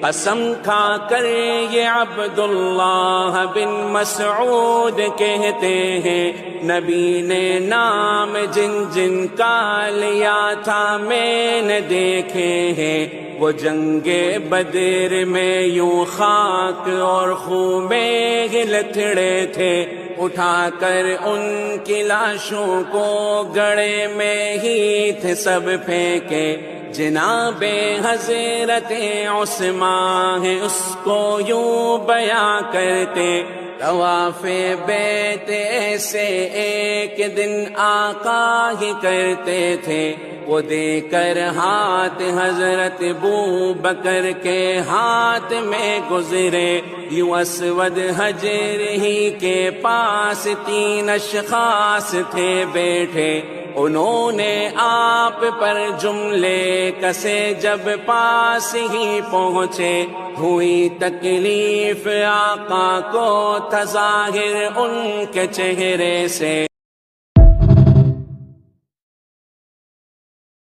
قسم کھا کر یہ عبداللہ بن مسعود کہتے ہیں، نبی نے نام جن جن کا لیا تھا میں نے دیکھے ہیں، وہ جنگ بدر میں یوں خاک اور خون میں لتڑے تھے، اٹھا کر ان کی لاشوں کو گڑھے میں ہی تھے سب پھینکے۔ جناب حضرت عثمان ہے اس کو یوں بیاں کرتے، طواف بیت ایسے ایک دن آقا ہی کرتے تھے، وہ دے کر ہاتھ حضرت ابوبکر کے ہاتھ میں گزرے، یوں اسود حجر ہی کے پاس 3 اشخاص تھے بیٹھے، انہوں نے آپ پر جملے کسے، جب پاس ہی پہنچے ہوئی تکلیف آقا کو تھا ظاہر ان کے چہرے سے۔